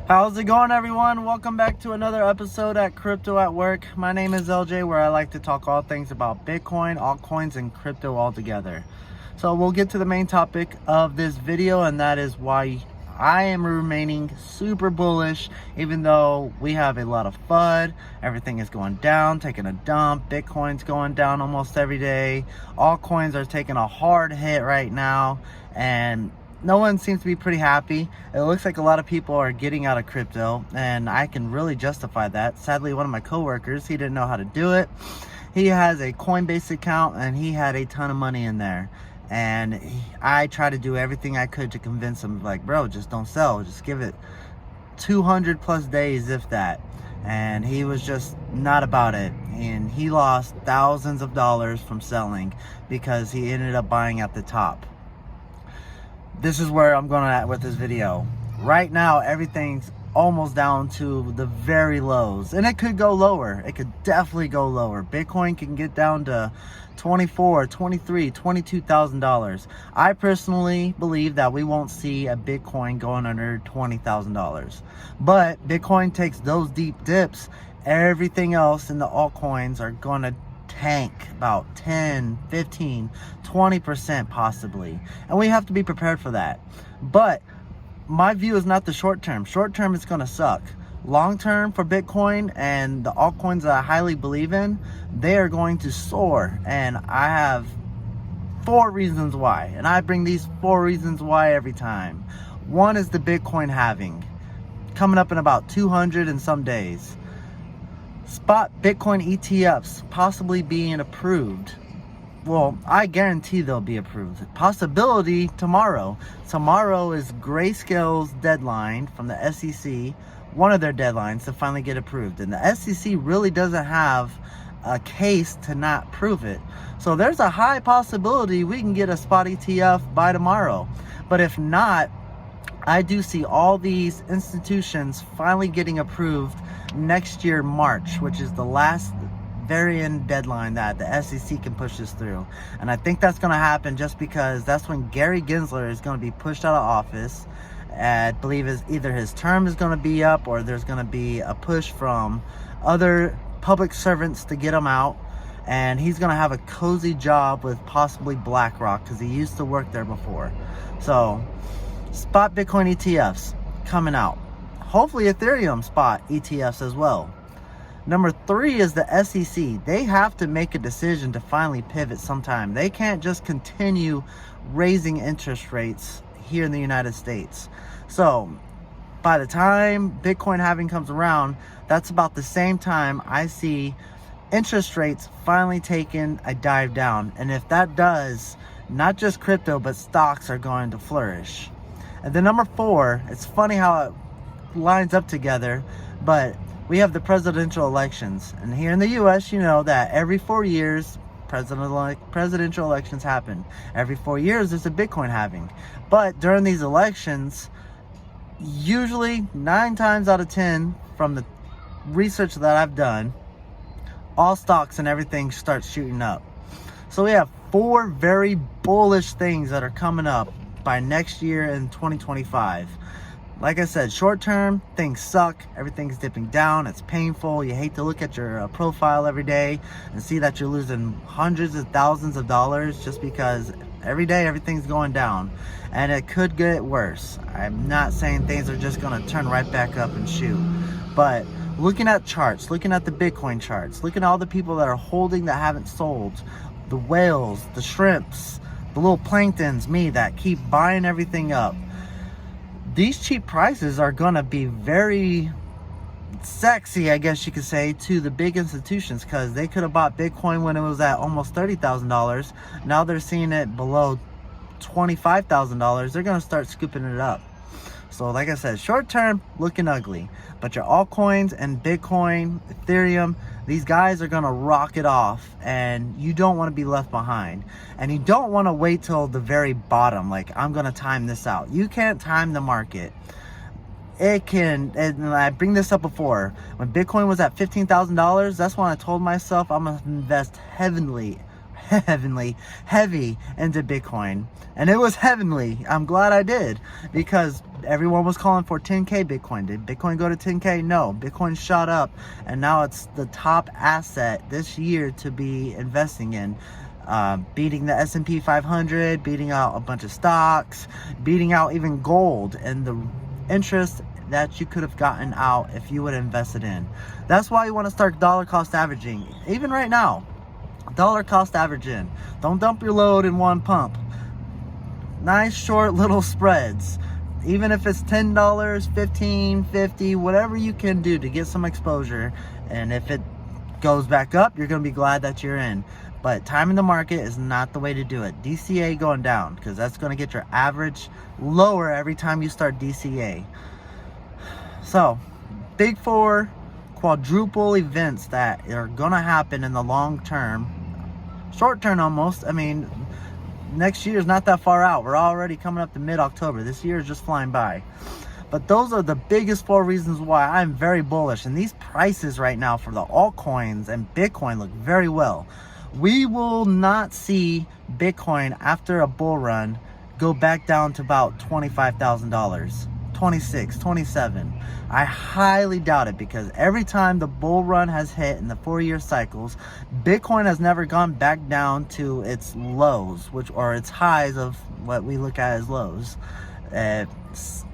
How's it going, everyone? Welcome back to another episode at Crypto at Work. My name is LJ, where I like to talk all things about Bitcoin, altcoins, and crypto all together. So we'll get to the main topic of this video, and that is why I am remaining super bullish, even though we have a lot of FUD. Everything is going down, taking a dump. Bitcoin's going down almost every day. Altcoins are taking a hard hit right now, and no one seems to be pretty happy. It looks like a lot of people are getting out of crypto, and I can really justify that. Sadly, one of my coworkers, he didn't know how to do it. He has a Coinbase account, and he had a ton of money in there. And I tried to do everything I could to convince him, like, bro, just don't sell. Just give it 200 plus days, if that. And he was just not about it. And he lost thousands of dollars from selling because he ended up buying at the top. This is where I'm going at with this video. Right now, everything's almost down to the very lows, and it could go lower. It could definitely go lower. Bitcoin can get down to $24,000, $23,000, $22,000. I personally believe that we won't see a Bitcoin going under $20,000. But Bitcoin takes those deep dips. Everything else in the altcoins are going to tank about 10, 15, 20% possibly. And we have to be prepared for that. But my view is not the short term. Short term, it's going to suck. Long term for Bitcoin and the altcoins that I highly believe in, they are going to soar. And I have 4 reasons why. And I bring these 4 reasons why every time. One is the Bitcoin halving, coming up in about 200 and some days. Spot Bitcoin ETFs possibly being approved. Well, I guarantee they'll be approved. Possibility tomorrow. Tomorrow is Grayscale's deadline from the SEC, one of their deadlines to finally get approved. And the SEC really doesn't have a case to not prove it. So there's a high possibility we can get a spot ETF by tomorrow. But if not, I do see all these institutions finally getting approved next year, March, which is the last very end deadline that the SEC can push this through. And I think that's going to happen just because that's when Gary Gensler is going to be pushed out of office. I believe either his term is going to be up, or there's going to be a push from other public servants to get him out. And he's going to have a cozy job with possibly BlackRock because he used to work there before. So spot Bitcoin ETFs coming out. Hopefully Ethereum spot ETFs as well. Number 3 is the SEC. They have to make a decision to finally pivot sometime. They can't just continue raising interest rates here in the United States. So by the time Bitcoin halving comes around, that's about the same time I see interest rates finally taking a dive down. And if that does, not just crypto, but stocks are going to flourish. And then number 4, it's funny how it lines up together, but we have the presidential elections. And here in the US, you know that every 4 years, presidential elections happen. Every 4 years, there's a Bitcoin halving. But during these elections, usually 9 times out of 10, from the research that I've done, all stocks and everything starts shooting up. So we have 4 very bullish things that are coming up by next year in 2025. Like I said, short term, things suck. Everything's dipping down. It's painful. You hate to look at your profile every day and see that you're losing hundreds of thousands of dollars just because every day everything's going down. And it could get worse. I'm not saying things are just going to turn right back up and shoot. But looking at charts, looking at the Bitcoin charts, looking at all the people that are holding that haven't sold, the whales, the shrimps, the little planktons, me, that keep buying everything up. These cheap prices are going to be very sexy, I guess you could say, to the big institutions, because they could have bought Bitcoin when it was at almost $30,000. Now they're seeing it below $25,000. They're going to start scooping it up. So like I said, short term, looking ugly. But your altcoins and Bitcoin, Ethereum, these guys are going to rock it off, and you don't want to be left behind. And you don't want to wait till the very bottom, like, I'm going to time this out. You can't time the market. It can, and I bring this up before, when Bitcoin was at $15,000, that's when I told myself I'm going to invest heavy into Bitcoin. And it was heavenly. I'm glad I did, because everyone was calling for 10K Bitcoin. Did Bitcoin go to 10K? No. Bitcoin shot up, and now it's the top asset this year to be investing in. Beating the S&P 500, beating out a bunch of stocks, beating out even gold, and the interest that you could have gotten out if you would have invested in. That's why you want to start dollar cost averaging. Even right now, dollar cost average in. Don't dump your load in one pump. Nice short little spreads. Even if it's $10, $15, $50, whatever you can do to get some exposure. And if it goes back up, you're going to be glad that you're in. But timing the market is not the way to do it. DCA going down, because that's going to get your average lower every time you start DCA. So, big four quadruple events that are going to happen in the long term. Short term almost. I mean, next year is not that far out. We're already coming up to mid-October. This year is just flying by. But those are the biggest 4 reasons why I'm very bullish. And these prices right now for the altcoins and Bitcoin look very well. We will not see Bitcoin after a bull run go back down to about $25,000. 26, 27. I highly doubt it, because every time the bull run has hit in the 4-year cycles, Bitcoin has never gone back down to its lows, or its highs of what we look at as lows.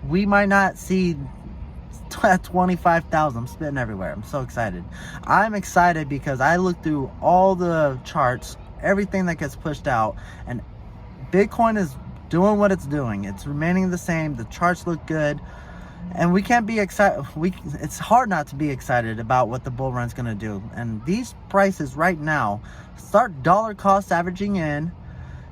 We might not see 25,000. I'm spitting everywhere. I'm so excited. I'm excited because I looked through all the charts, everything that gets pushed out, and Bitcoin is doing what it's doing. It's remaining the same. The charts look good, and we can't be excited. It's hard not to be excited about what the bull run's going to do. And these prices right now, start dollar cost averaging in.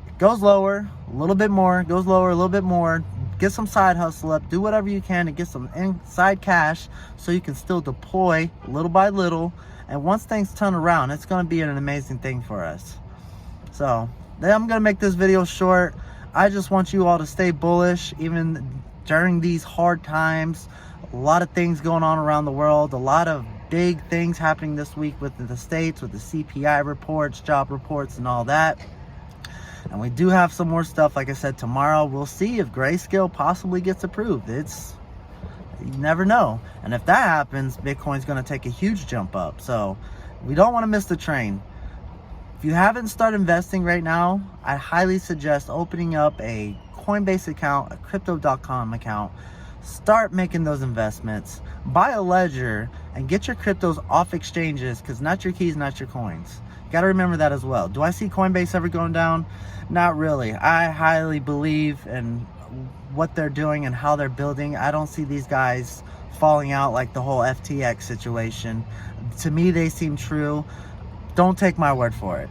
It goes lower a little bit more, goes lower a little bit more. Get some side hustle up. Do whatever you can to get some inside cash so you can still deploy little by little. And once things turn around, it's going to be an amazing thing for us. So then I'm going to make this video short. I just want you all to stay bullish even during these hard times. A lot of things going on around the world. A lot of big things happening this week with the States, with the CPI reports, job reports, and all that. And we do have some more stuff. Like I said, tomorrow we'll see if Grayscale possibly gets approved. You never know. And if that happens, Bitcoin's going to take a huge jump up. So we don't want to miss the train. If you haven't started investing right now, I highly suggest opening up a Coinbase account, a Crypto.com account. Start making those investments. Buy a ledger and get your cryptos off exchanges, because not your keys, not your coins. Got to remember that as well. Do I see Coinbase ever going down? Not really. I highly believe in what they're doing and how they're building. I don't see these guys falling out like the whole FTX situation. To me, they seem true. Don't take my word for it.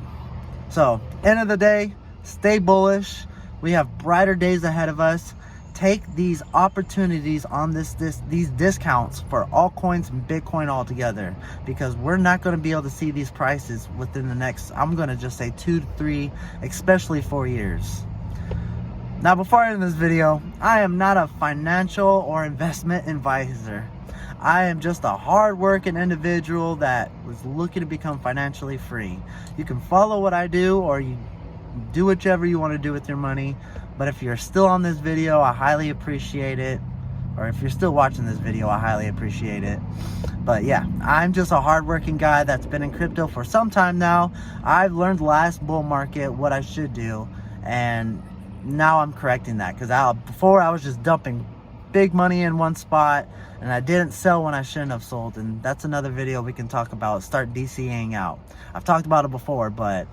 So, end of the day, stay bullish. We have brighter days ahead of us. Take these opportunities on these discounts for altcoins and Bitcoin all together, because we're not going to be able to see these prices within the next, I'm going to just say 2 to 3, especially 4 years. Now, before I end this video, I am not a financial or investment advisor. I am just a hard-working individual that was looking to become financially free. You can follow what I do, or you do whichever you want to do with your money. But if you're still on this video, I highly appreciate it. Or if you're still watching this video, I highly appreciate it. But yeah, I'm just a hardworking guy that's been in crypto for some time now. I've learned last bull market what I should do, and now I'm correcting that. Because before I was just dumping big money in one spot, and I didn't sell when I shouldn't have sold. And that's another video we can talk about. Start DCAing out. I've talked about it before, but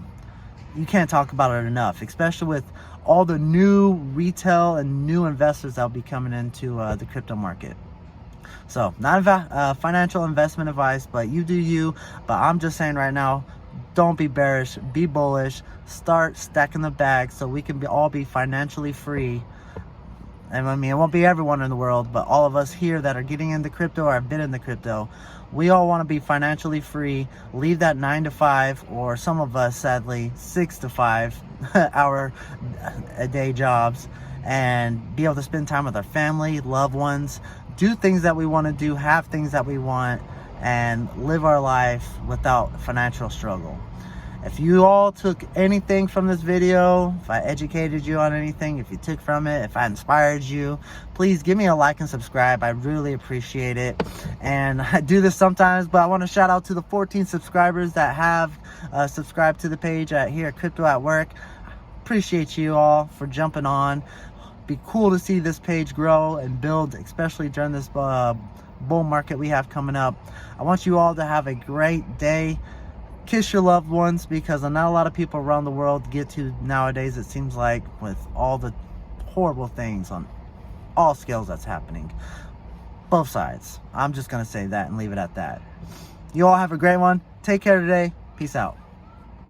you can't talk about it enough, especially with all the new retail and new investors that'll be coming into the crypto market. So, not financial investment advice, but you do you. But I'm just saying right now, don't be bearish, be bullish. Start stacking the bag so we can all be financially free. And I mean, it won't be everyone in the world, but all of us here that are getting into crypto or have been in the crypto, we all want to be financially free, leave that 9 to 5, or some of us, sadly, 6 to 5 hour a day jobs, and be able to spend time with our family, loved ones, do things that we want to do, have things that we want, and live our life without financial struggle. If you all took anything from this video, if I educated you on anything, if you took from it, if I inspired you, please give me a like and subscribe. I really appreciate it. And I do this sometimes, but I want to shout out to the 14 subscribers that have subscribed to the page here at Crypto at Work. Appreciate you all for jumping on. Be cool to see this page grow and build, especially during this bull market we have coming up. I want you all to have a great day. Kiss your loved ones, because not a lot of people around the world get to nowadays, it seems like, with all the horrible things on all scales that's happening. Both sides. I'm just going to say that and leave it at that. You all have a great one. Take care today. Peace out.